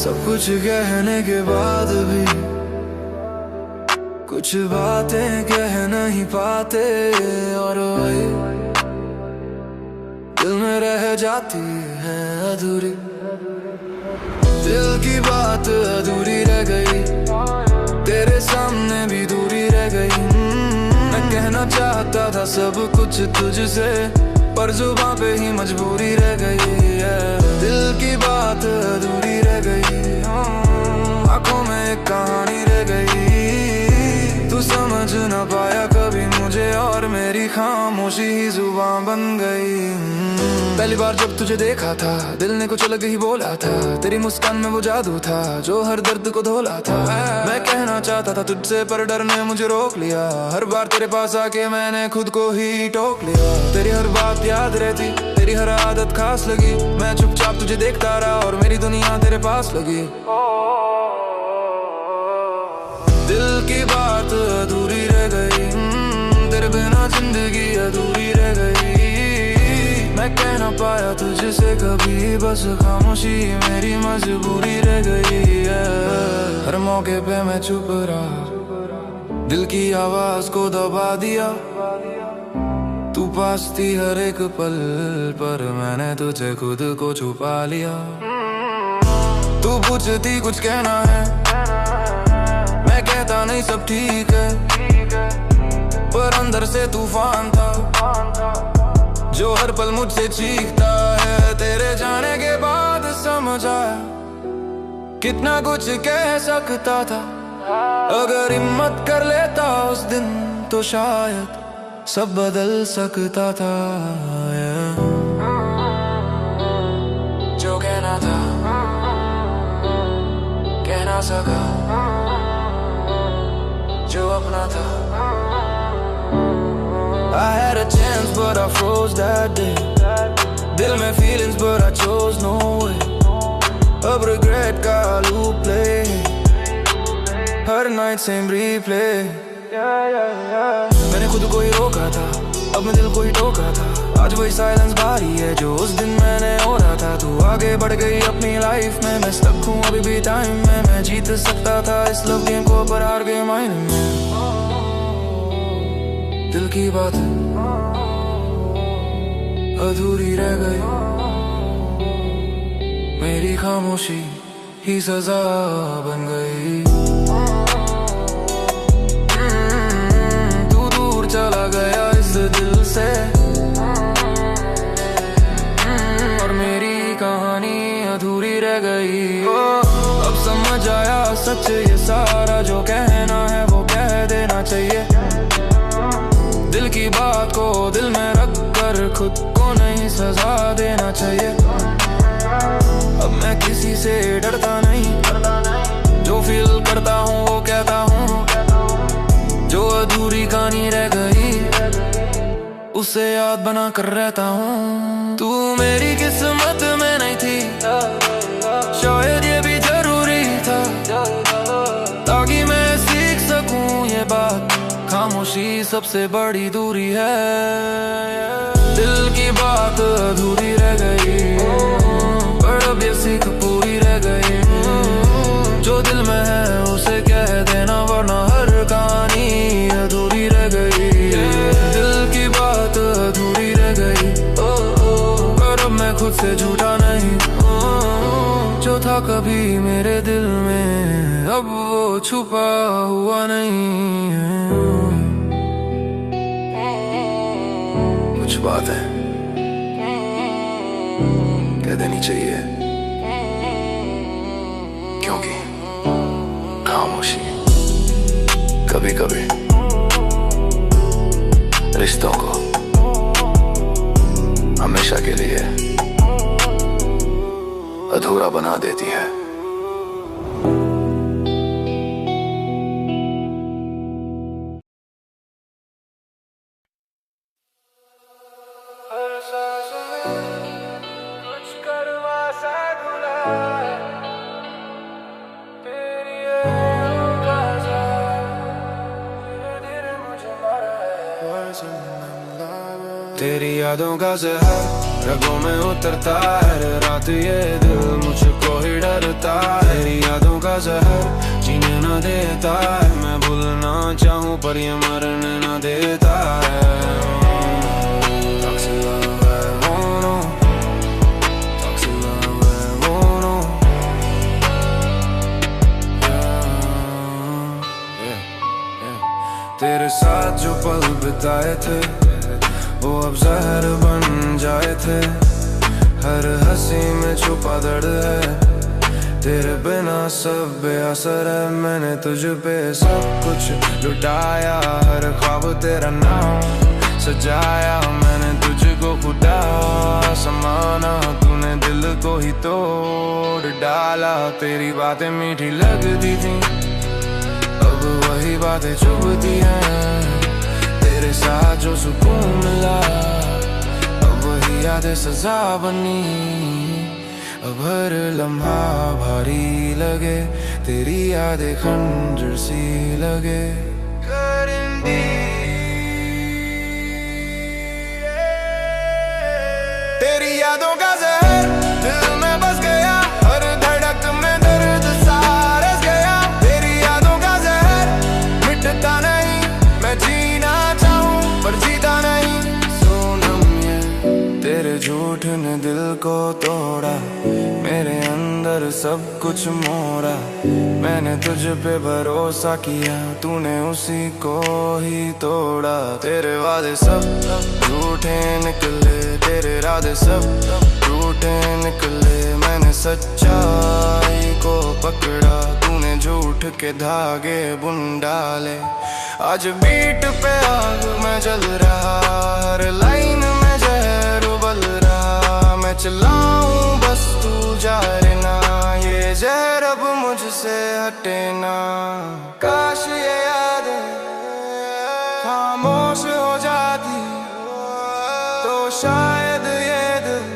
सब कुछ कहने के बाद भी कुछ बातें कह नहीं पाते, और वही दिल में रह जाती है अधूरी। दिल की बात अधूरी रह गई, तेरे सामने भी दूरी रह गई। मैं कहना चाहता था सब कुछ तुझसे, पर जुबां पे ही मजबूरी रह गई है। दिल की बात अधूरी रह गई, आंखों में एक कहानी रह गई। तू समझ ना पाया कभी मुझे, और मेरी खामोशी ही जुबान बन गई। पहली बार जब तुझे देखा था, दिल ने कुछ अलग ही बोला था। तेरी मुस्कान में वो जादू था जो हर दर्द को धोला था। मैं कहना चाहता था तुझसे, पर डर ने मुझे रोक लिया। हर बार तेरे पास आके मैंने खुद को ही टोक लिया। तेरी हर बात याद रहती, तेरी हर आदत खास लगी। मैं चुपचाप तुझे देखता रहा और मेरी दुनिया तेरे पास लगी। दिल की बात अधूरी रह गई, तेरे बिना जिंदगी अधूरी रह गई। मैं कह ना पाया तुझसे कभी, बस खामोशी मेरी मजबूरी रह गई है। हर मौके पे मैं चुप रहा, दिल की आवाज को दबा दिया। तू पास थी हर एक पल, पर मैंने तुझे खुद को छुपा लिया। तू पूछती कुछ कहना है, मैं कहता नहीं सब ठीक है, पर अंदर से तूफान था जो हर पल मुझसे चीखता है। तेरे जाने के बाद समझ आया कितना कुछ कह सकता था। अगर हिम्मत कर लेता उस दिन, तो शायद सब बदल सकता था। जो कहना था कह ना सका, जो अपना था। I had a chance but I froze that day. दिल में feelings but I chose no way. अब regret का loop play, हर night same replay. मैंने खुद को ही रोका था, अब मैं दिल को ही टोका था। आज वही साइलेंस बारी है जो उस दिन मैंने ओढ़ा था। तू आगे बढ़ गई अपनी लाइफ में, मैं स्टक हूँ अभी भी टाइम में। मैं जीत सकता था इस लव गेम को, पर हार गए माइंड में। दिल की बात अधूरी रह गई, मेरी खामोशी ही सजा बन गई। तू दूर चला गया इस दिल से, और मेरी कहानी अधूरी रह गई। अब समझ आया सच ये सारा, जो कहना है वो कह देना चाहिए। दिल की बात को दिल में रख कर खुद को नहीं सजा देना चाहिए। अब मैं किसी से डरता नहीं, जो फील करता हूँ वो कहता हूँ। जो अधूरी कहानी रह गई उसे याद बना कर रहता हूँ। तू मेरी किस्मत में नहीं थी, शायद ये भी जरूरी था, ताकि मैं सीख सकूं ये बात। खामोशी सबसे बड़ी दूरी है। दिल की बात अधूरी रह गई, पर अब ये सीख पूरी रह गई। जो दिल में है उसे कह देना, वरना हर कहानी अधूरी रह गई। दिल की बात अधूरी रह गई, पर अब मैं खुद से झूठा नहीं। जो था कभी मेरे दिल में, अब वो छुपा हुआ नहीं है। कुछ बात है कह देनी चाहिए, क्योंकि खामोशी कभी कभी रिश्तों को हमेशा के लिए अधूरा बना देती है। तेरी यादों का जहर रगों में उतरता है, रात ये दिल मुझको ही डरता है। तेरी यादों का जहर जीने न देता है। मैं भूलना चाहूँ पर ये मरने न देता है। Toxic love है वो no, toxic love है वो no, तेरे साथ जो पल बिताए थे वो अब जहर बन जाए थे। हर हंसी में छुपा दर्द है। तेरे बिना सब बेअसर है। मैंने तुझ पे सब कुछ लुटाया। हर ख्वाब तेरा नाम सजाया। मैंने तुझको खुदा समाना। तूने दिल को ही तोड़ डाला। तेरी बातें मीठी लगती थी अब वही बातें चुभती हैं। तेरे साथ जो सुकून मिला अब वही यादें सजा बनी। अब हर लम्हा भारी लगे। तेरी यादें खंजर सी लगे। तेरी यादों का जहर दिल में बस गया। हर धड़क में दर्द सा रस गया। तेरी यादों का जहर मिटता नहीं। मैं जीना चाहूँ पर जीता नहीं। सोनम ये तेरे झूठ ने दिल को तोड़ा। मेरे अंदर सब कुछ मोड़ा। मैंने तुझ पे भरोसा किया। तूने उसी को ही तोड़ा। तेरे वादे सब झूठे निकले। तेरे इरादे सब झूठे निकले। मैंने सच्चाई को पकड़ा। तूने झूठ के धागे बुन डाले। आज बीट पे आग में जल रहा। हर लाइन में जहर उबल रहा। मैं चलाऊं बस तू जा रे ना। ये जहर अब मुझसे हटे ना। काश ये यादें खामोश हो जाती तो शायद ये दिल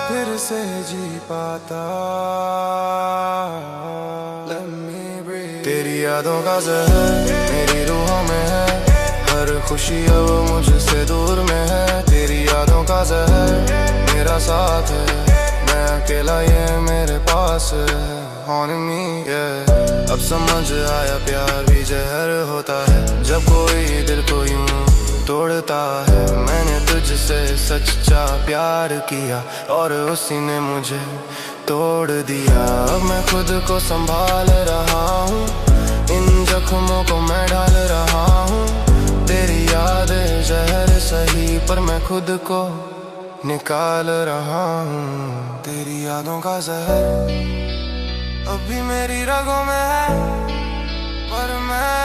फिर से जी पाता। तेरी यादों का जहर मेरी रूहों में है। हर खुशी अब मुझसे दूर में है। तेरी यादों का जहर मेरा साथ है। मैं अकेला ये मेरे पास है। On me, yeah। अब समझ आया प्यार भी जहर होता है। जब कोई दिल को यूं तोड़ता है। मैंने तुझसे सच्चा प्यार किया और उसी ने मुझे तोड़ दिया। अब मैं खुद को संभाल रहा हूँ। इन जख्मों को मैं ढाल रहा हूँ। तेरी यादें जहर सही पर मैं खुद को निकाल रहा हूँ। तेरी यादों का जहर अभी मेरी रगों में है। पर मैं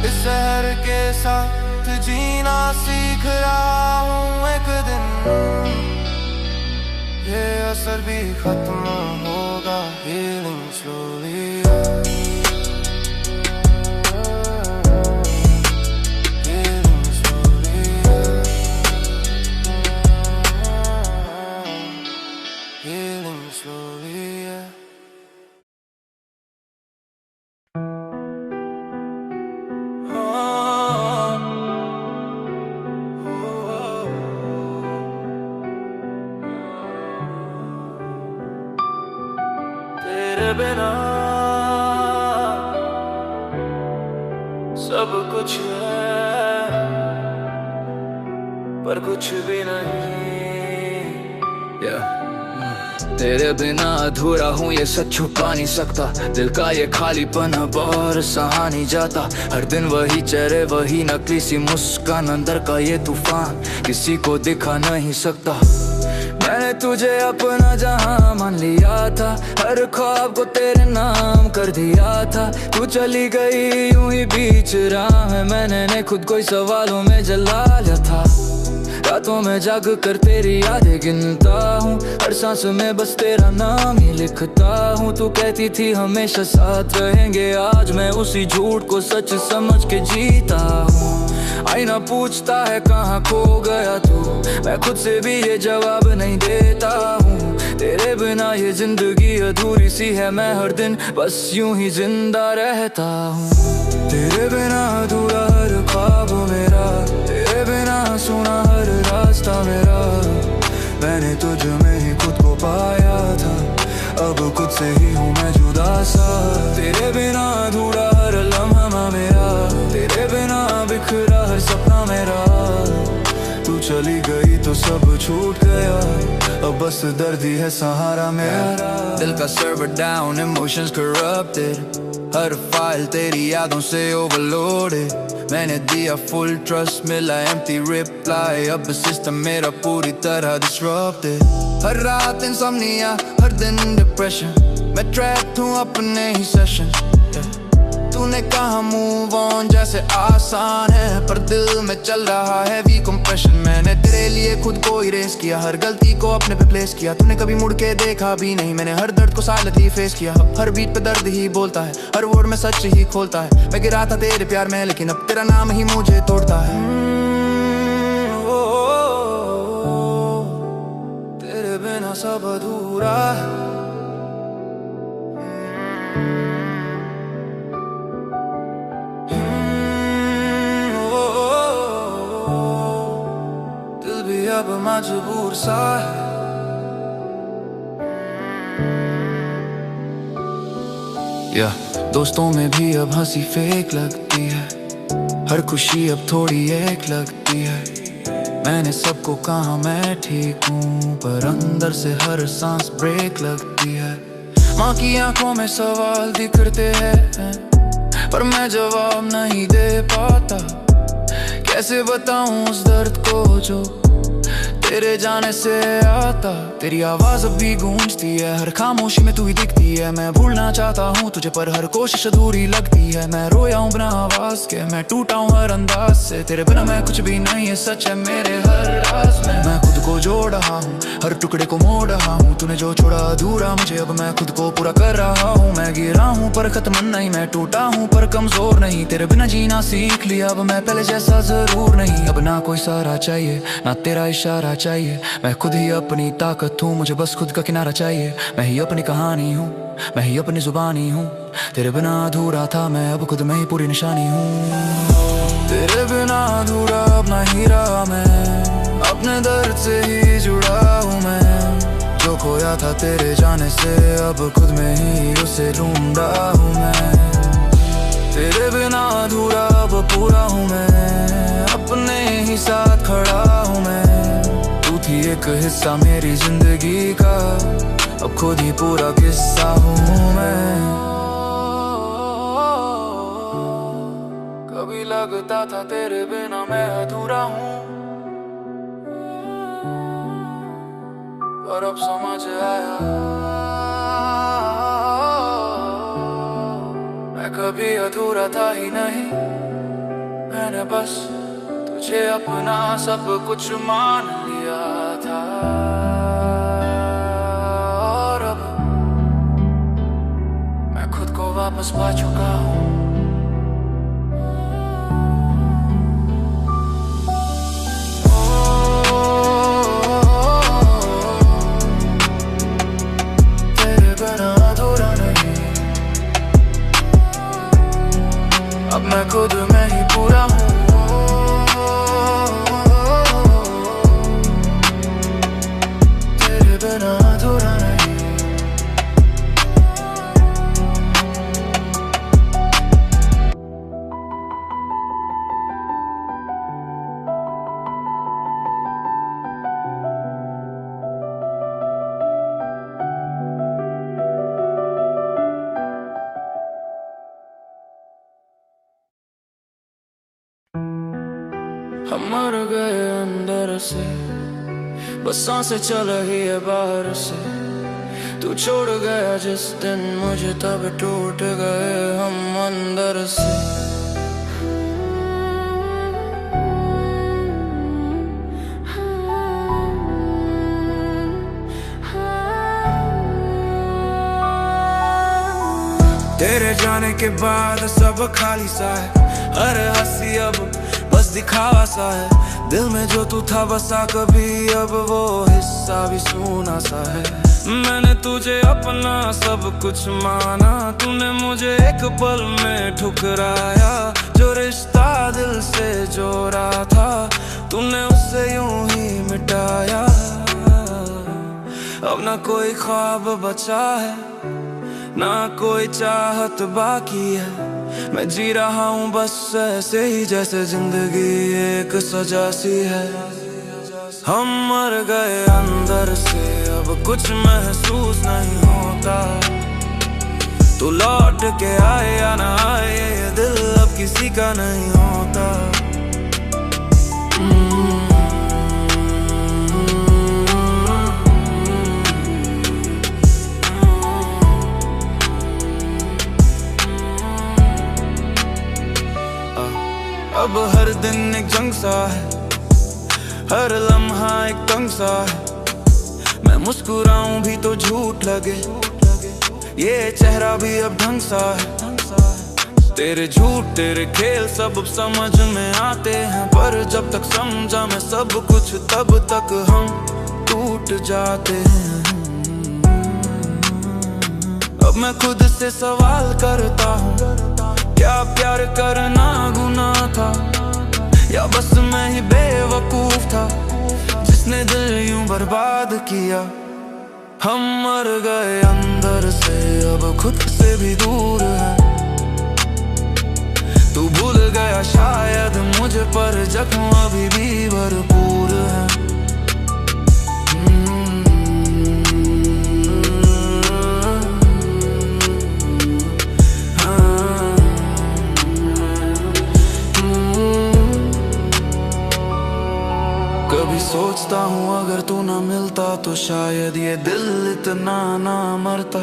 इस जहर के साथ जीना सीख रहा हूँ। एक दिन ये असर भी खत्म होगा। Healing slowly, healing slowly, healing slowly, yeah। तेरे बिना सब कुछ है पर कुछ भी नहीं। तेरे बिना अधूरा हूँ ये सच छुपा नहीं सकता। दिल का ये खालीपन अब और सहा नहीं जाता। हर दिन वही चेहरे वही नकली सी मुस्कान। अंदर का ये तूफान किसी को दिखा नहीं सकता। मैंने तुझे अपना जहां मान लिया था। हर ख्वाब को तेरे नाम कर दिया था। तू चली गई यूं ही बीच राह में। मैंने खुद को सवालों में जला लिया था। रातों में जाग कर तेरी यादें गिनता हूँ। हर सांस में बस तेरा नाम ही लिखता हूँ। तू कहती थी हमेशा साथ रहेंगे। आज मैं उसी झूठ को सच समझ के जीता हूँ। आईना पूछता है कहाँ खो गया तू। मैं खुद से भी ये जवाब नहीं देता हूँ। तेरे बिना ये जिंदगी अधूरी सी है। मैं हर दिन बस यूं ही जिंदा रहता हूँ। तेरे बिना अधूरा हर ख्वाब मेरा। तेरे बिना सुना हर रास्ता मेरा। मैंने तुझ में ही खुद को पाया था, अब खुद से ही हूँ मैं जुदा सा। तेरे बिना अधूरा हर लम्हा मेरा, तेरे बिना बिखरा हर सपना मेरा। तू चली गई तो सब छूट गया, अब बस दर्द ही है सहारा मेरा। दिल का सर्वर डाउन, इमोशंस करप्टेड, हर फाइल तेरी यादों से ओवरलोडेड। मैंने दिया फुल ट्रस्ट, मिला एम्प्टी रिप्लाई, अब सिस्टम मेरा पूरी तरह डिसरप्टेड। हर रात इंसोम्निया, हर दिन डिप्रेशन, मैं ट्रैप्ड हूँ अपने ही सेशन। तूने कहा मूव ऑन जैसे आसान है, पर दिल में चल रहा है वी कंप्रेशन। मैंने तेरे लिए खुद को इरेज किया, हर गलती को अपने पे प्लेस किया। तूने कभी मुड़ के देखा भी नहीं, मैंने हर दर्द को साइलेंटली फेस किया। हर बीट पे दर्द ही बोलता है, हर वर्ड में सच ही खोलता है। मैं गिरा था तेरे प्यार में, लेकिन अब तेरा नाम ही मुझे तोड़ता है। तेरे बिना सब अधूरा है, अब मजबूर सा है। दोस्तों में भी अब हंसी फेक लगती है, हर खुशी अब थोड़ी एक लगती है। मैंने सबको कहा मैं ठीक हूँ, पर अंदर से हर सांस ब्रेक लगती है। माँ की आंखों में सवाल दिखते हैं, पर मैं जवाब नहीं दे पाता। कैसे बताऊं उस दर्द को जो तेरे जाने से आता। तेरी आवाज अब भी गूंजती है, हर खामोशी में तू ही दिखती है। मैं भूलना चाहता हूँ तुझे, पर हर कोशिश अधूरी लगती है। मैं रोया हूँ बिना आवाज के, मैं टूटा हूँ हर अंदाज से। तेरे बिना मैं कुछ भी नहीं, है सच है मेरे हर राज में। मैं खुद को जोड़ रहा हूँ, हर टुकड़े को मोड़ रहा हूँ। तूने जो छोड़ा अधूरा मुझे, अब मैं खुद को पूरा कर रहा हूँ। मैं गिरा हूँ पर खत्म नहीं, मैं टूटा हूँ पर कमजोर नहीं। तेरे बिना जीना सीख लिया, अब मैं पहले जैसा जरूर नहीं। अब ना कोई सहारा चाहिए, ना तेरा इशारा चाहिए। मैं खुद ही अपनी ताकत हूँ, मुझे बस खुद का किनारा चाहिए। मैं ही अपनी कहानी हूँ, मैं ही अपनी जुबानी हूँ। तेरे बिना अधूरा था मैं, अब खुद में ही पूरी निशानी हूँ। तेरे बिना अधूरा अब नहीं रहा मैं, अपने दर्द से ही जुड़ा हूँ मैं। जो खोया था तेरे जाने से, अब खुद में ही उसे ढूंढा हूँ मैं। तेरे बिना अधूरा अब पूरा हूँ मैं, अपने ही साथ खड़ा हूँ मैं। तू थी एक हिस्सा मेरी जिंदगी का, अब खुद ही पूरा किस्सा हूँ मैं। कभी लगता था तेरे बिना मैं अधूरा हूँ, पर अब समझ आया मैं कभी अधूरा था ही नहीं। मैंने बस तुझे अपना सब कुछ मान लिया था, और अब मैं खुद को वापस पा चुका हूँ। तेरे बिना अधूरा नहीं, अब मैं खुद में ही पूरा हूँ। तेरे बिना अधूरा नहीं। हम मर गए अंदर से, बस सांसें चल रही है बाहर से। तू छोड़ गया जिस दिन मुझे, तब टूट गए हम अंदर से। तेरे जाने के बाद सब खाली सा है, हर हंसी अब बस दिखावा सा है। दिल में जो तू था बसा कभी, अब वो हिस्सा भी सूना सा है। मैंने तुझे अपना सब कुछ माना, तूने मुझे एक पल में ठुकराया। जो रिश्ता दिल से जोड़ा था, तूने उसे यूं ही मिटाया। अब ना कोई ख्वाब बचा है, ना कोई चाहत बाकी है। मैं जी रहा हूँ बस ऐसे ही जैसे जिंदगी एक सजा सी है। हम मर गए अंदर से, अब कुछ महसूस नहीं होता। तू लौट के आए या ना आए, ये दिल अब किसी का नहीं होता। अब हर दिन एक जंग सा है, हर लम्हा एक तंग सा है। मैं मुस्कुराऊं भी तो झूठ लगे, ये चेहरा भी अब ढंग सा है। तेरे झूठ तेरे खेल सब समझ में आते हैं, पर जब तक समझा मैं सब कुछ तब तक हम टूट जाते हैं। अब मैं खुद से सवाल करता हूँ, क्या प्यार करना गुनाह था, या बस मैं ही बेवकूफ था जिसने दिल यूं बर्बाद किया। हम मर गए अंदर से, अब खुद से भी दूर है। तू भूल गया शायद मुझे, पर जख्म अभी भी भरपूर है। कभी सोचता हूँ अगर तू ना मिलता तो शायद ये दिल इतना ना मरता।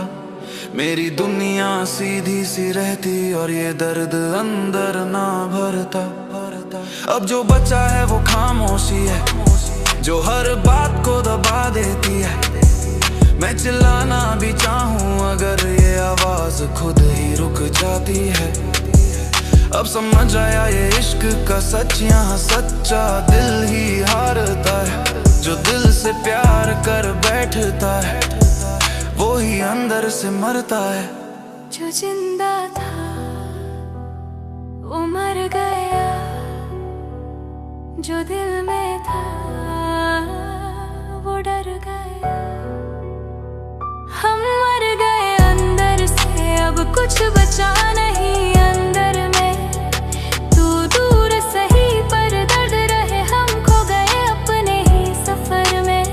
मेरी दुनिया सीधी सी रहती और ये दर्द अंदर ना भरता। अब जो बचा है वो खामोशी है, जो हर बात को दबा देती है। मैं चिल्लाना भी चाहूँ अगर ये आवाज खुद ही रुक जाती है। अब समझ आया ये इश्क का सच, यहाँ सच्चा दिल ही हारता है। जो दिल से प्यार कर बैठता है वो ही अंदर से मरता है। जो जिंदा था वो मर गया, जो दिल में था वो डर गया। हम मर गए अंदर से, अब कुछ बचा नहीं अंदर में। तू दूर सही पर दर्द रहे, हम खो गए अपने ही सफर में।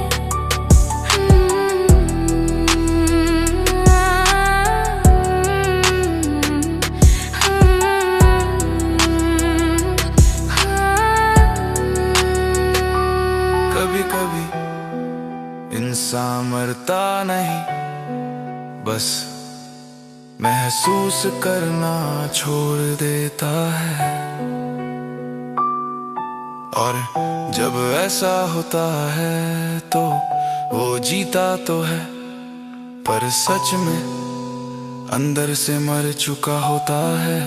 कभी कभी इंसान मरता नहीं, बस महसूस करना छोड़ देता है। और जब ऐसा होता है तो वो जीता तो है, पर सच में अंदर से मर चुका होता है।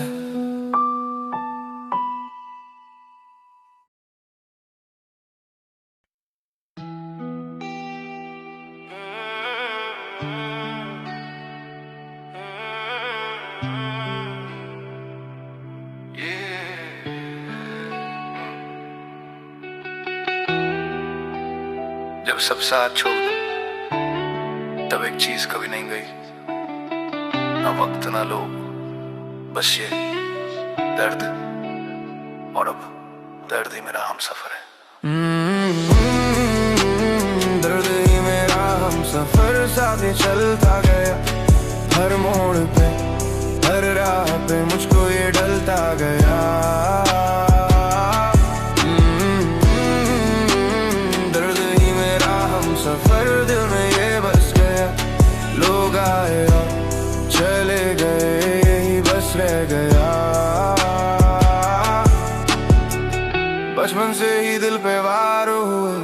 जब सब साथ छोड़ दो तब एक चीज कभी नहीं गई, ना वक्त ना लोग, बस ये दर्द। और अब दर्द ही मेरा हम सफर है। दर्द ही मेरा हम सफर, साथ ही चलता गया। हर मोड़ पे हर राह पे मुझको ये ढलता गया। सफर दिल में ये बस गया, लोग आए और चले गए, यही बस रह गया। बचपन से ही दिल पे वार हुए,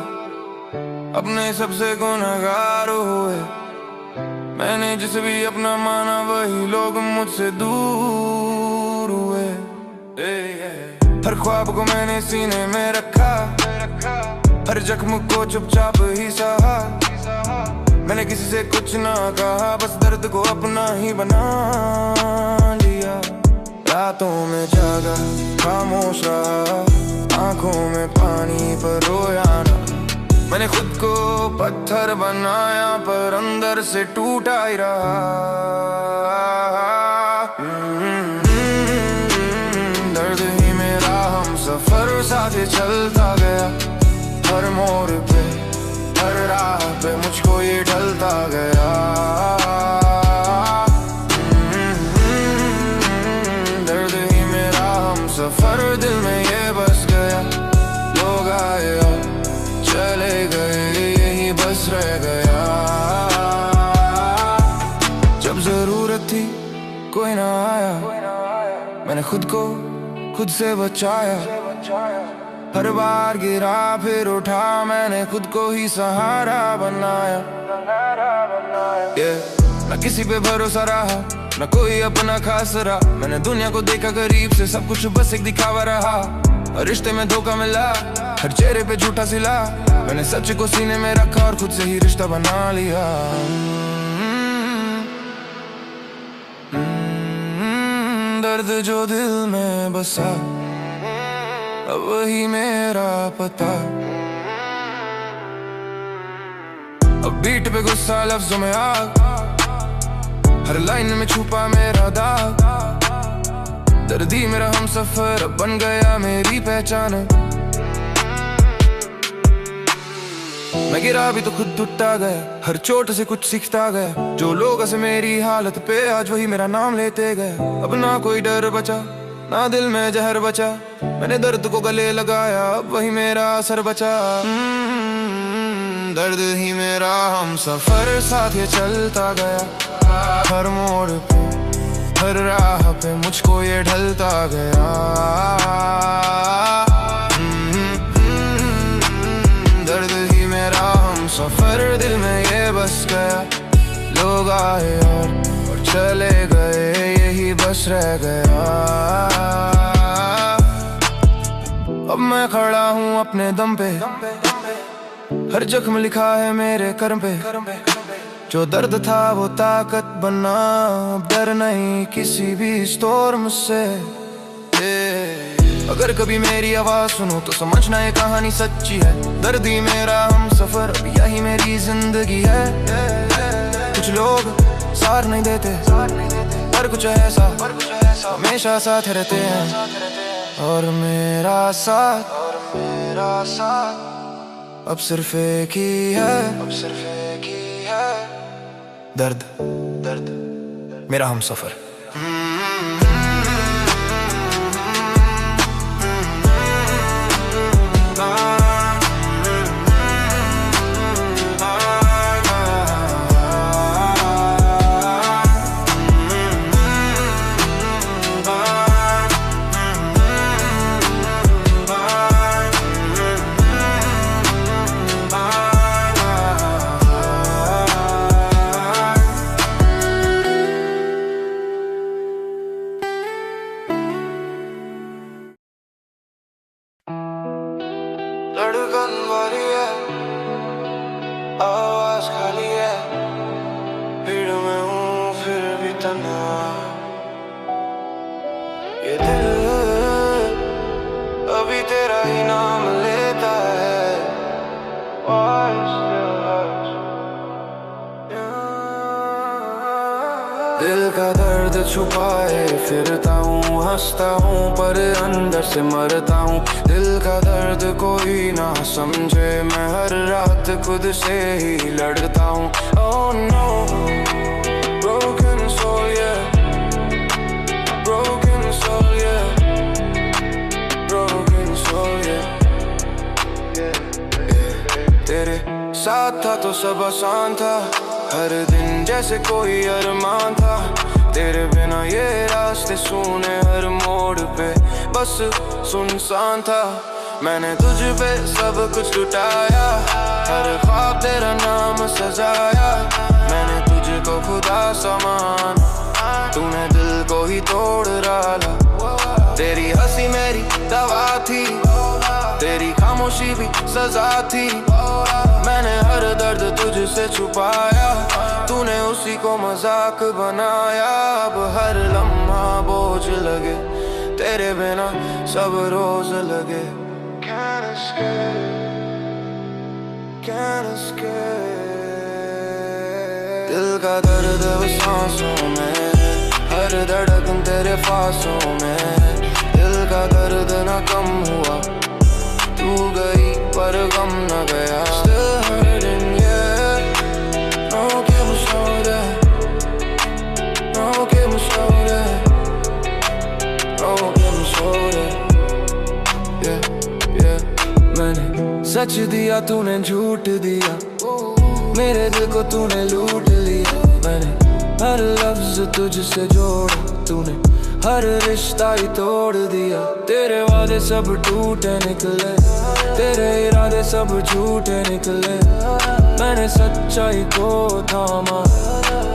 अपने सबसे गुनहगार हुए। मैंने जिसे भी अपना माना वही लोग मुझसे दूर हुए। हर ख्वाब को मैंने सीने में रखा, हर जख्म को चुपचाप ही सहा। मैंने किसी से कुछ ना कहा, बस दर्द को अपना ही बना लिया। रातों में जागा खामोश रहा, आंखों में पानी पर रोया ना। मैंने खुद को पत्थर बनाया पर अंदर से टूटा ही रहा। दर्द ही मेरा हम सफर साथ चलता गया, हर मोड़ पे हर राह पे मुझको ये ढलता गया। दर्द ही मेरा हम सफर दिल में ये बस गया, लोग आए और चले गए यही बस रह गया। जब जरूरत थी कोई ना आया, मैंने खुद को खुद से बचाया। हर बार गिरा फिर उठा, मैंने खुद को ही सहारा बनाया। ना किसी पे भरोसा रहा, ना कोई अपना खास रहा। मैंने दुनिया को देखा करीब से, सब कुछ बस एक दिखावा रहा। हर रिश्ते में धोखा मिला, हर चेहरे पे झूठा सिला। मैंने सच को सीने में रखा और खुद से ही रिश्ता बना लिया। दर्द जो दिल में बसा, अब वही मेरा पता। अब बीट पे गुस्सा, लफ्जों में आग, हर लाइन में छुपा मेरा दाग। दर्दी मेरा हम सफर अब बन गया मेरी पहचान। मैं गिरा भी तो खुद टूटा गया, हर चोट से कुछ सीखता गया। जो लोग ऐसे मेरी हालत पे आज वही मेरा नाम लेते गए। अब ना कोई डर बचा, ना दिल में जहर बचा। मैंने दर्द को गले लगाया, अब वही मेरा असर बचा। दर्द ही मेरा हम सफर साथ ये चलता गया, हर मोड़ पे हर राह पे मुझको ये ढलता गया। दर्द ही मेरा हम सफर दिल में ये बस गया, लोग आए और चले गए यही बस रह गया। अब मैं खड़ा हूँ अपने दम पे, हर जख्म लिखा है मेरे कर्म पे। जो दर्द था वो ताकत बना, अब डर नहीं किसी भी स्टॉर्म से। अगर कभी मेरी आवाज सुनो तो समझना ये कहानी सच्ची है। दर्द ही मेरा हम सफर, अब यही मेरी जिंदगी है। कुछ लोग साथ नहीं देते, पर कुछ ऐसा हमेशा साथ रहते हैं। और मेरा साथ अब सिर्फ एक ही है, दर्द मेरा हम सफर। धड़कन वाली है, आवाज खाली है, भीड़ में हूँ फिर भी तन्हा। ये दिल अभी तेरा ही नाम लेता है। Why still hurts? दिल का दर्द छुपाए फिरता हूँ, हंसता हूँ पर अंदर से मरता हूँ। दिल का दर्द कोई ना समझे, मैं हर रात खुद से ही लड़ता हूँ। Oh no, broken soul yeah, broken soul yeah, broken soul yeah, तेरे साथ था तो सब आसान था, हर दिन जैसे कोई अरमान था। तेरे बिना ये रास्ते सुने, हर मोड़ पे बस सुनसान था। मैंने तुझ पे सब कुछ लुटाया, हर ख्वाब तेरा नाम सजाया। मैंने तुझको खुदा समान, तूने दिल को ही तोड़ डाला। तेरी हंसी मेरी दवा थी, तेरी खामोशी भी सजा थी। मैंने हर दर्द तुझसे छुपाया, तूने उसी को मजाक बनाया। अब हर लम्हा बोझ लगे, तेरे बिना सब रोज लगे। Can't escape, can't escape। दिल का दर्द वो सांसों में, हर धड़कन तेरे फांसों में। दिल का दर्द ना कम हुआ, तू गई पर गम न गया। Still hurting, yeah. I'll give a shoulder, I'll give a shoulder, I'll give a shoulder, yeah, yeah. मैंने सच दिया, तूने झूठ दिया, मेरे दिल को तूने लूट लिया। मैंने हर लफ्ज तुझसे जोड़ा, तूने हर रिश्ता ही तोड़ दिया। तेरे वादे सब टूटे निकले, तेरे इरादे सब झूठे निकले। मैंने सच्चाई को थामा,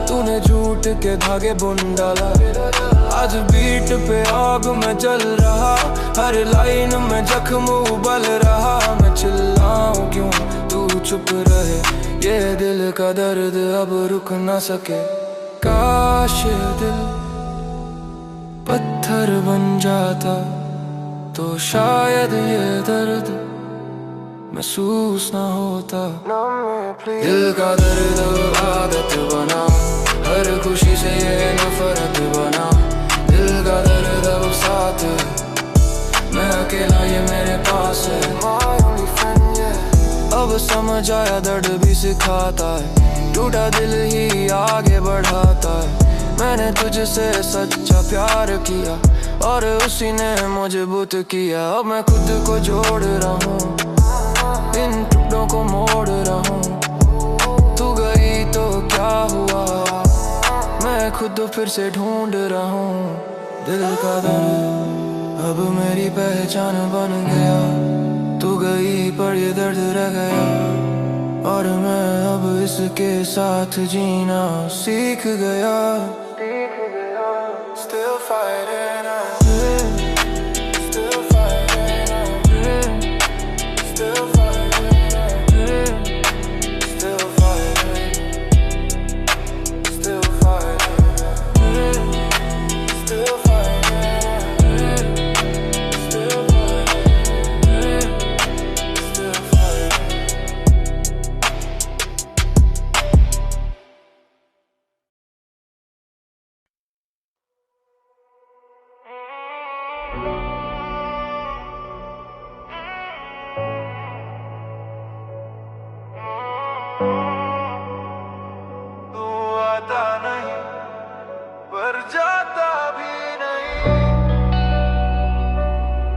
तूने झूठ के धागे बुन डाला। आज बीट पे आग में जल रहा, हर लाइन में जख्म उबल रहा। मैं चिल्लाऊं क्यों, तू चुप रहे, ये दिल का दर्द अब रुक न सके। काश ये दिल पत्थर बन जाता, तो शायद ये दर्द महसूस न होता। दिल का दर्द आदत बना, हर खुशी से ये नफरत बना। दिल का दर्द अब साथ, मैं अकेला ये मेरे पास है। अब समझ आया दर्द भी सिखाता है, टूटा दिल ही आगे बढ़ाता है। मैंने तुझसे सच्चा प्यार किया और उसी ने मजबूत किया। अब मैं खुद को जोड़ रहा हूँ, इन टुकड़ों को मोड़ रहा हूँ। तू गई तो क्या हुआ, मैं खुद फिर से ढूंढ रहा हूँ। दिल का दर्द अब मेरी पहचान बन गया। तू गई पर ये दर्द रह गया, और मैं अब इसके साथ जीना सीख गया। Still fighting, still fighting, still fighting, still fighting, still fighting, still fighting, still fighting, still fighting. तू आता नहीं पर जाता भी नहीं,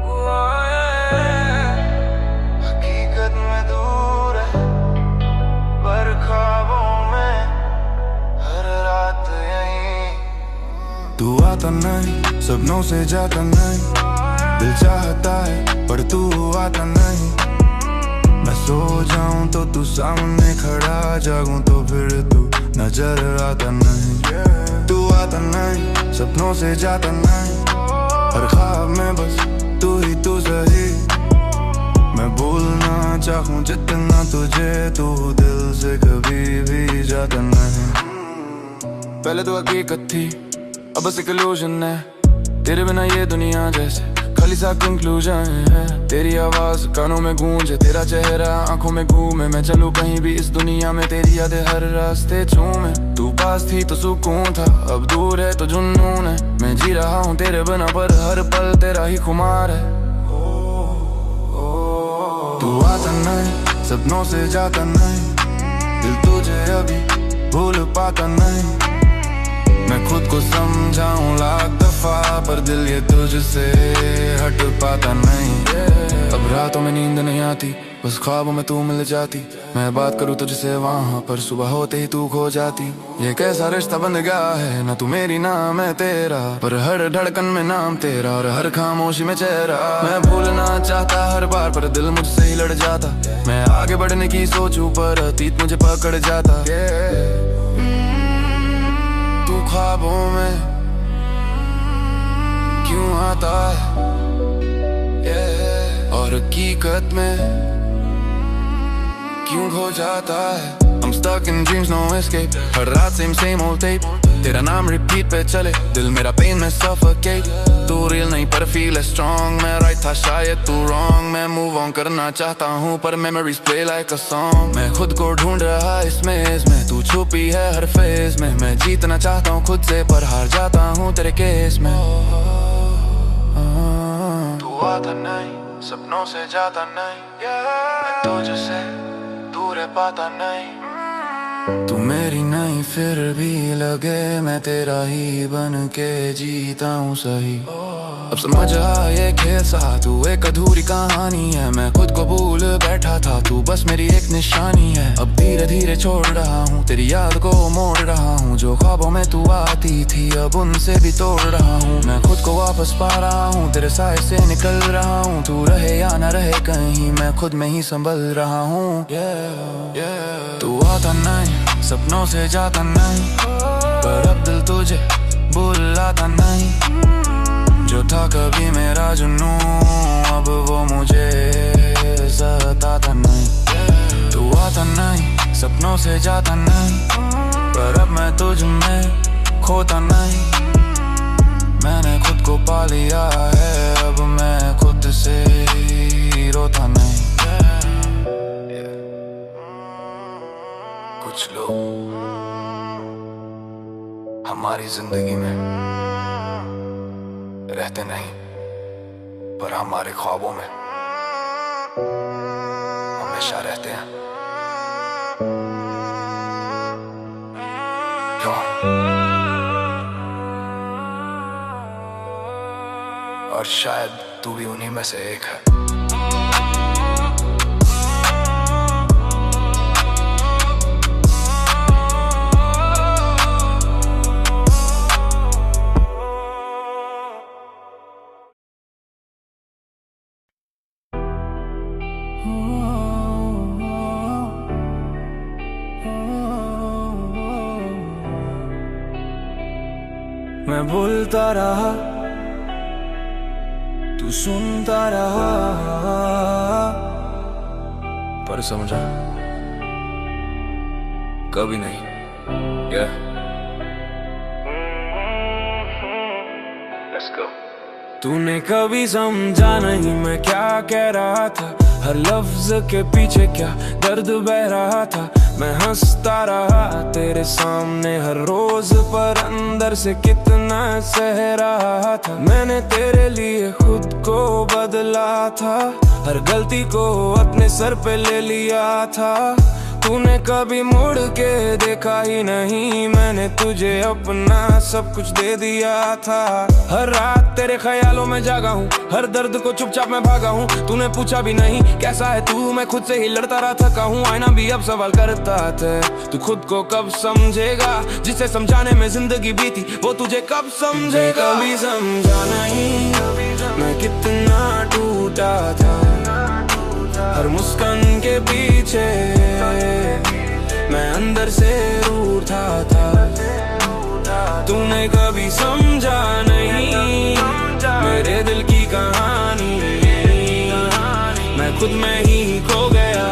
वो हकीकत में दूर है पर ख्वाबों में हर रात यहीं। तू आता नहीं, सपनों से जाता नहीं, दिल चाहता है पर तू आता नहीं। मैं सो जाऊं तो तू सामने खड़ा, जागूं तो फिर तू नजर आता नहीं। तू आता नहीं, सपनों से जाता नहीं, हर ख्वाब में बस तू ही तू सही। मैं भूलना चाहूं जितना तुझे, तू दिल से कभी भी जाता नहीं। पहले तो हकीकत थी, अब बस एक इल्यूजन है। तेरे बिना ये दुनिया जैसे खाली सा कंक्लूजन है। तेरी आवाज कानों में गूंजे, तेरा चेहरा आंखों में घूमे। मैं चलूं कहीं भी इस दुनिया में, तेरी यादें हर रास्ते चूमे। तू पास थी तो सुकून था, अब दूर है तो जुनून है। मैं जी रहा हूँ तेरे बिना पर हर पल तेरा ही खुमार है। तू आता नहीं, सपनों से जाता नहीं, दिल तुझे अभी भूल पाता नहीं। मैं खुद को समझाऊं लाख दफा, पर दिल ये तुझसे हट पाता नहीं। अब रातों में नींद नहीं आती, बस ख्वाबों में तू मिल जाती। मैं बात करूं तुझसे वहाँ पर, सुबह होते ही तू खो जाती। ये कैसा रिश्ता बन गया है, ना तू मेरी ना मैं तेरा, पर हर धड़कन में नाम तेरा और हर खामोशी में चेहरा। मैं भूलना चाहता हर बार, पर दिल मुझसे ही लड़ जाता। मैं आगे बढ़ने की सोचूं पर अतीत मुझे पकड़ जाता। तू ख्वाबों में क्यों आता है, और हकीकत में क्यों खो जाता है। I'm stuck in dreams, no escape, हर रात same old tape। तेरा नाम रिपीट पे चले, दिल मेरा पेन में सफोकेट। तू रियल नहीं पर फील है स्ट्रॉन्ग, मैं राइट था शायद तू रॉन्ग। मैं मूव ऑन करना चाहता हूँ पर memories play like a song. मैं खुद को ढूंढ रहा इसमें तू छुपी है हर फेज में। मैं जीतना चाहता हूँ खुद से पर हार जाता हूँ तेरे केस में। तू आता नहीं, सपनों से जाता नहीं, मैं तुझसे दूर है पाता नहीं। तू मेरी नहीं फिर भी लगे मैं तेरा ही बन के जीता हूँ सही। अब समझ आ ये खेल सा, तू एक अधूरी कहानी है। मैं खुद को भूल बैठा था, तू बस मेरी एक निशानी है। अब धीरे धीरे छोड़ रहा हूँ तेरी याद को, मोड़ रहा हूँ जो ख्वाबों में तू आती थी अब उनसे भी तोड़ रहा हूँ। मैं खुद को वापस पा रहा हूँ, तेरे साए से निकल रहा हूँ। तू रहे या न रहे कहीं मैं खुद में ही संभल रहा हूँ। तू आता नहीं, सपनों से जाता नहीं, पर अब दिल तुझे बुलाता नहीं। जो था कभी मेरा जुनून अब वो मुझे सताता नहीं। तू आता नहीं, सपनों से जाता नहीं, पर अब मैं तुझ में खोता नहीं। मैंने खुद को पा लिया है, अब मैं खुद से ही रोता नहीं। कुछ लोग हमारी जिंदगी में रहते नहीं पर हमारे ख्वाबों में हमेशा रहते हैं। क्यों? और शायद तू भी उन्हीं में से एक है। मैं बोलता रहा, तू सुनता रहा, पर समझा कभी नहीं। Let's go. तूने कभी समझा नहीं मैं क्या कह रहा था, हर लफ्ज के पीछे क्या दर्द बह रहा था। मैं हंसता रहा तेरे सामने हर रोज, पर अंदर से कितना सह रहा था। मैंने तेरे लिए खुद को बदला था, हर गलती को अपने सर पे ले लिया था। तूने कभी मुड़ के देखा ही नहीं, मैंने तुझे अपना सब कुछ दे दिया था। हर रात तेरे ख्यालों में जागा हूँ, हर दर्द को चुपचाप मैं भागा हूँ। तूने पूछा भी नहीं कैसा है तू, मैं खुद से ही लड़ता रहा थका हूँ। आईना भी अब सवाल करता था, तू खुद को कब समझेगा। जिसे समझाने में जिंदगी बीती वो तुझे कब समझेगा। कभी समझा नहीं मैं कितना टूटा था, हर मुस्कान के पीछे मैं अंदर से रूठा था। तूने कभी समझा नहीं मेरे दिल की कहानी, मैं खुद में ही खो गया,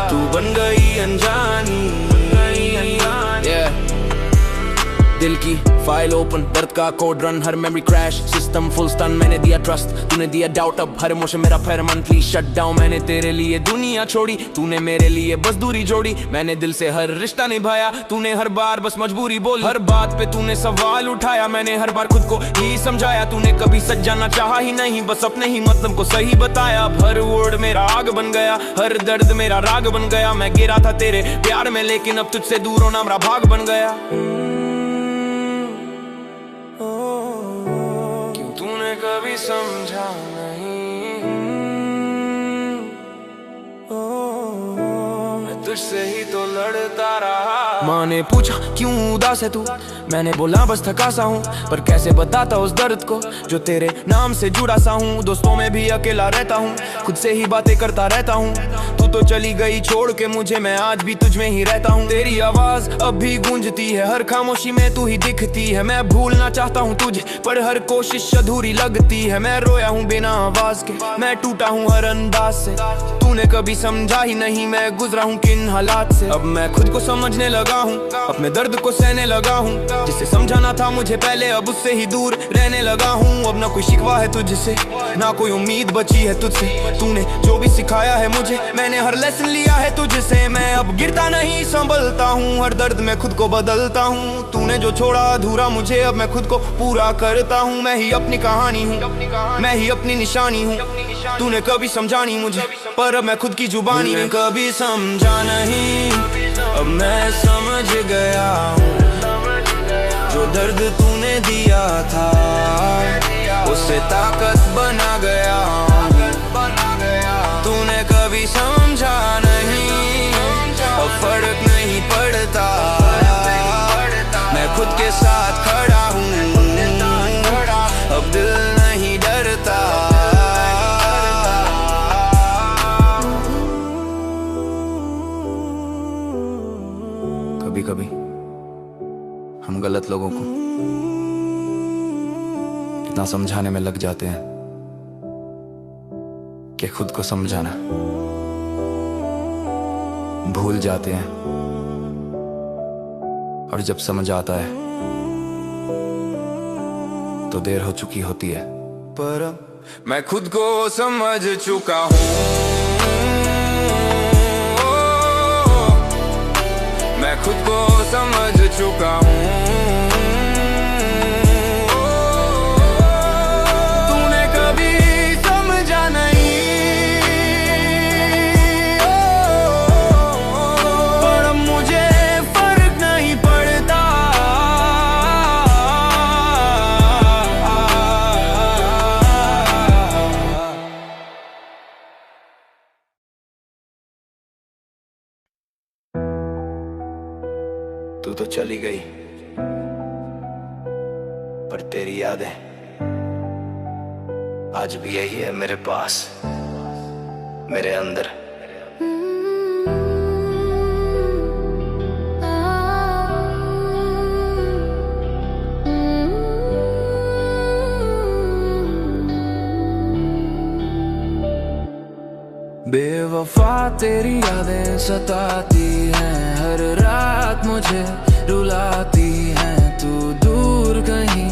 तू बन गई अनजानी। दिल की फाइल ओपन, दर्द का कोड रन, हर memory crash, system full stun. मैंने दिया ट्रस्ट, तूने दिया डाउट, अब हर इमोशन मेरा परमानेंटली शट डाउन। मैंने तेरे लिए दुनिया छोड़ी, तूने मेरे लिए बस दूरी जोड़ी। मैंने दिल से हर रिश्ता निभाया, तूने हर बार बस मजबूरी बोली। हर बात पे तूने सवाल उठाया, मैंने हर बार खुद को ही समझाया। तूने कभी सच जानना चाहा ही नहीं, बस अपने ही मतलब को सही बताया। अब हर वर्ड मेरा आग बन गया, हर दर्द मेरा राग बन गया। मैं गिरा था तेरे प्यार में, लेकिन अब तुझसे दूर होना मेरा भाग बन गया। कभी समझा नहीं मैं तुझसे ही तो लड़ता रहा। माँ ने पूछा क्यों उदास है तू, मैंने बोला बस थका सा हूँ। पर कैसे बताता उस दर्द को जो तेरे नाम से जुड़ा सा हूँ। दोस्तों में भी अकेला रहता हूँ, खुद से ही बातें करता रहता हूँ। तू तो चली गई छोड़ के मुझे, मैं आज भी तुझ में ही रहता हूँ। तेरी आवाज अब भी गूंजती है, हर खामोशी में तू ही दिखती है। मैं भूलना चाहता हूँ तुझे पर हर कोशिश अधूरी लगती है। मैं रोया हूँ बिना आवाज के, मैं टूटा हूँ हर अंदाज से। तूने कभी समझा ही नहीं मैं गुजरा हूँ किन हालात से। अब मैं खुद को समझने लगा हूँ, अपने दर्द को सहने लगा हूँ। जिसे समझाना था मुझे पहले अब उससे ही दूर रहने लगा हूँ। अब ना कोई शिकवा है तुझसे, ना कोई उम्मीद बची है तुझसे। तूने जो भी सिखाया है मुझे, मैंने हर लेसन लिया है तुझसे। मैं अब गिरता नहीं संभलता हूँ, हर दर्द में खुद को बदलता हूँ। तूने जो छोड़ा अधूरा मुझे, अब मैं खुद को पूरा करता हूँ। मैं ही अपनी कहानी हूँ, मैं ही अपनी निशानी हूँ। तूने कभी समझा नहीं मुझे पर अब मैं खुद की जुबानी हूँ। कभी समझा नहीं अब मैं समझ गया हूँ, जो दर्द तूने दिया था उससे ताकत बना गया हूँ। तूने कभी समझा नहीं अब फर्क नहीं पड़ता, मैं खुद के साथ खड़ा हूँ, अब दिल नहीं डरता। कभी कभी हम गलत लोगों को इतना समझाने में लग जाते हैं कि खुद को समझाना भूल जाते हैं। और जब समझ आता है तो देर हो चुकी होती है। पर मैं खुद को समझ चुका हूँ, मैं खुद को समझ चुका हूँ। तूने कभी समझा नहीं पर अब मुझे फर्क नहीं पड़ता, तू तो चली गई पर तेरी यादें आज भी यही है मेरे पास, मेरे अंदर। बेवफा तेरी यादें सताती हैं, हर रात मुझे रुलाती हैं। तू दूर कहीं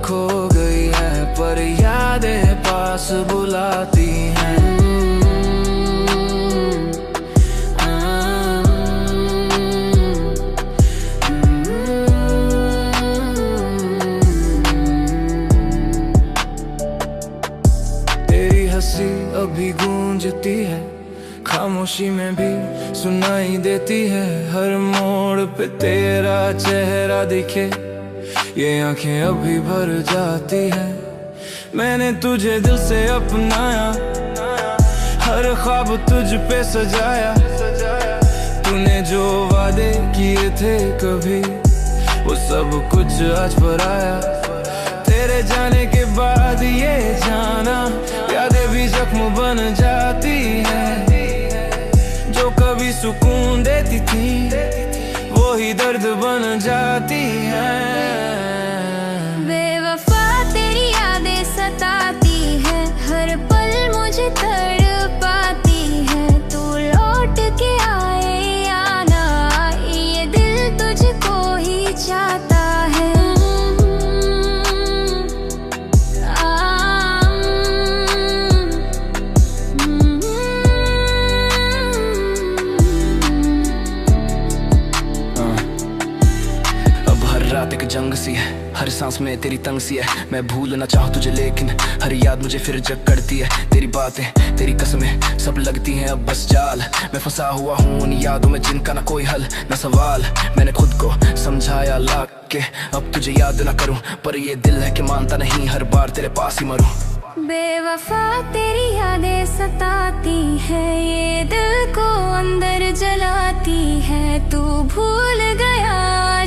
खो गई है पर यादें पास बुलाती हैं। तेरी हंसी अभी गूंजती है, खामोशी में भी सुनाई देती है। हर मोड़ पे तेरा चेहरा दिखे, ये आंखें अभी भर जाती है। मैंने तुझे दिल से अपनाया, हर ख्वाब तुझ पे सजाया। तूने जो वादे किए थे कभी, वो सब कुछ आज पर आया। तेरे जाने के बाद ये जाना, यादें भी जख्म बन जाती है। जो कभी सुकून देती थी वो ही दर्द बन जाती है। बेवफा तेरी यादें सताती है, हर पल मुझे तड़पाती है। तू लौट के आए या ना आए, ये दिल तुझको ही चाहता है। रात एक जंग सी है, हर सांस में तेरी तंग सी है। मैं भूलना चाहूँ तुझे लेकिन हर याद मुझे फिर जग करती है। तेरी बातें तेरी कसमें सब लगती हैं अब बस जाल। मैं फंसा हुआ हूँ उन यादों में जिनका ना कोई हल ना सवाल। मैंने खुद को समझाया लाख के अब तुझे याद ना करूँ, पर ये दिल है कि मानता नहीं, हर बार तेरे पास ही मरूं। बेवफा तेरी यादें सताती है, ये दिल को अंदर जलाती है। तू भूल गया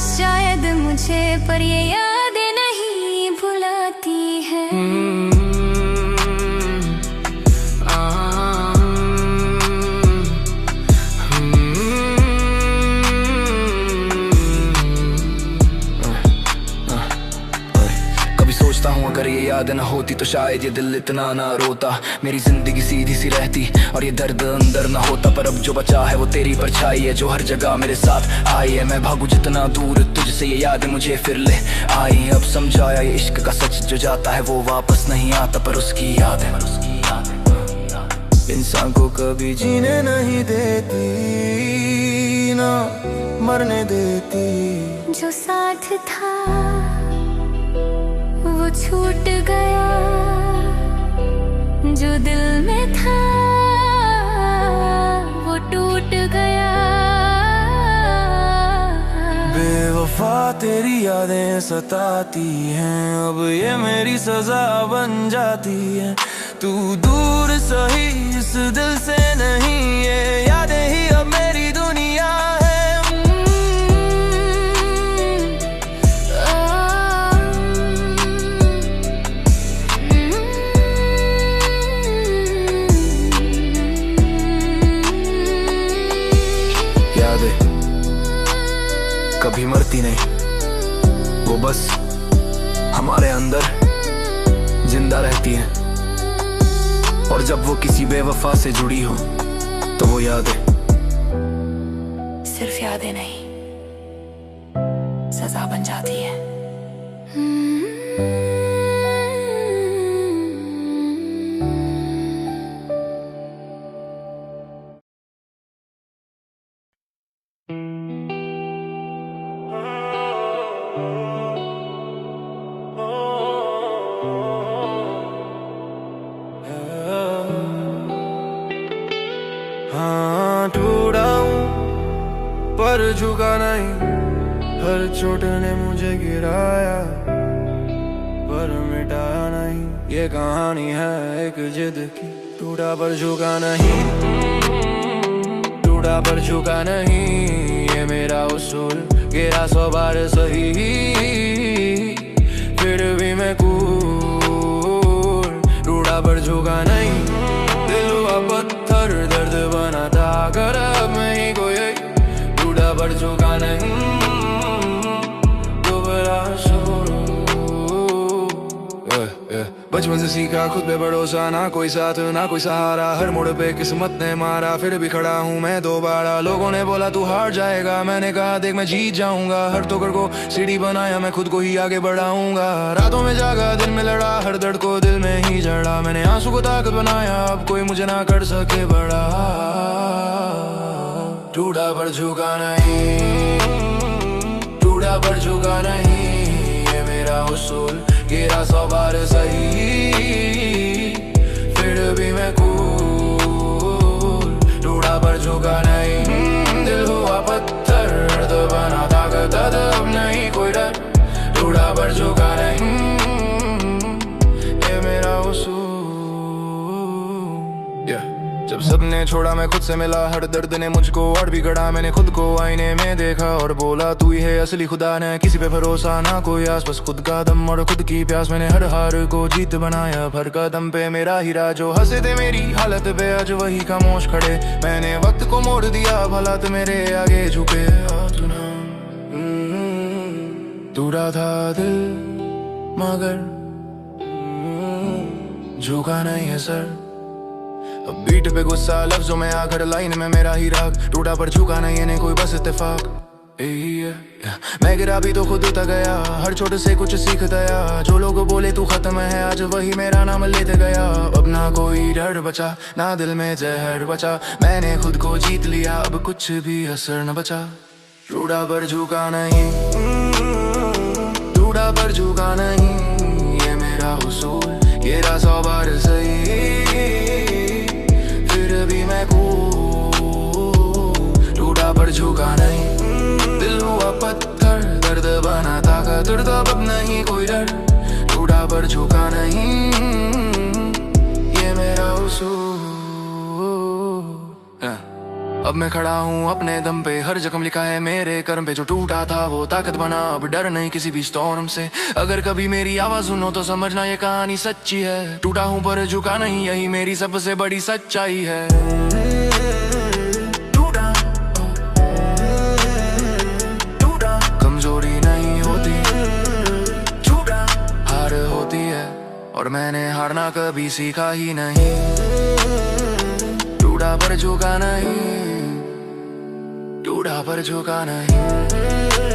शायद मुझे, पर ये यादें नहीं भुलाती है। सोचता हूँ अगर ये याद न होती तो शायद ये दिल इतना ना रोता, मेरी जिंदगी सीधी सी रहती और ये दर्द अंदर ना होता। पर अब जो बचा है वो तेरी परछाई है जो हर जगह मेरे साथ आई है। मैं भागू जितना दूर तुझसे ये याद मुझे फिर ले आई। अब समझाया ये इश्क का सच, जो जाता है वो वापस नहीं आता, पर उसकी याद है इंसान को कभी जीने नहीं देती ना मरने देती। जो साथ था वो छूट गया, जो दिल में था वो टूट गया। बेवफा तेरी यादें सताती हैं, अब ये मेरी सजा बन जाती है। तू दूर सही इस दिल से नहीं, ये यादें ही अब मेरी दुनिया है। यादें कभी मरती नहीं, वो बस हमारे अंदर जिंदा रहती है। और जब वो किसी बेवफा से जुड़ी हो तो वो यादें सिर्फ यादें नहीं सजा बन जाती है। हाँ टूटा हूँ पर झुका नहीं, हर चोट ने मुझे गिराया पर मिटाया नहीं। ये कहानी है एक जिद की, टूटा पर झुका नहीं, टूटा पर झुका नहीं। ये मेरा उसूल गिरा 100 बार सही, फिर भी मैं कूल। टूटा पर झुका नहीं, दिल हुआ पत्थर, दर्द बना ताकत अब नहीं कोई। टूटा पर झुका नहीं, दोबारा शुरू। बचपन से सीखा खुद पे भरोसा, ना कोई साथ ना कोई सहारा, हर मोड़ पे किस्मत ने मारा, फिर भी खड़ा हूँ मैं दोबारा। लोगों ने बोला तू हार जाएगा, मैंने कहा देख मैं जीत जाऊंगा। हर ठोकर को सीढ़ी बनाया, मैं खुद को ही आगे बढ़ाऊंगा। रातों में जागा, दिन में लड़ा, हर दर्द को दिल में ही जड़ा। मैंने आंसू को ताकत बनाया, अब कोई मुझे ना कर सके बड़ा। टूटा पर झुका नहीं, टूटा पर झुका नहीं। ये मेरा उसूल गिरा 100 बार सही, फिर भी मैं कूल। टूटा पर झुका नहीं, दिल हुआ पत्थर, दर्द बना ताकत अब नहीं कोई डर। टूटा पर झुका नहीं, ये मेरा उसूल। जब सबने छोड़ा मैं खुद से मिला, हर दर्द ने मुझको और भी गड़ा। मैंने खुद को आईने में देखा और बोला तू ही है असली खुदा। ने किसी पे भरोसा ना कोई आस, बस खुद का दम और खुद की प्यास। मैंने हर हार को जीत बनाया, हर कदम पे मेरा हीरा। जो हंसे थे मेरी हालत पे आज वही खामोश खड़े। मैंने वक्त को मोड़ दिया, हालात मेरे आगे झुके। टूटा था दिल मगर झुका नहीं है सर। अब बीट पे गुस्सा, लफ्जों में आकर लाइन में मेरा ही राग। टूटा पर झुका नहीं है कोई बस इत्तेफाक। मैं गिरा भी तो खुद तक गया, हर छोटे से कुछ सीखता गया। जो लोग बोले तू खत्म है, आज वही मेरा नाम लेते गया। अब ना कोई डर बचा, ना दिल में जहर बचा। मैंने खुद को जीत लिया, अब कुछ भी असर न बचा। टूटा पर झुका नहीं, टूटा पर झुका नहीं। ये मेरा उसूल गिरा 100 बार सही, फिर भी मैं कूल। टूटा पर झुका नहीं, दिल हुआ पत्थर, दर्द बना ताकत, दर्द अब नहीं कोई डर। टूटा पर झुका नहीं, ये मेरा उसूल। अब मैं खड़ा हूँ अपने दम पे, हर जख्म लिखा है मेरे कर्म पे। जो टूटा था वो ताकत बना, अब डर नहीं किसी भी स्टॉर्म से। अगर कभी मेरी आवाज सुनो तो समझना ये कहानी सच्ची है। टूटा हूँ पर झुका नहीं, यही मेरी सबसे बड़ी सच्चाई है। टूटा कमजोरी नहीं होती, टूटा हार होती होती है और मैंने हारना कभी सीखा ही नहीं। टूटा पर झुका नहीं, टूटा पर झुका नहीं।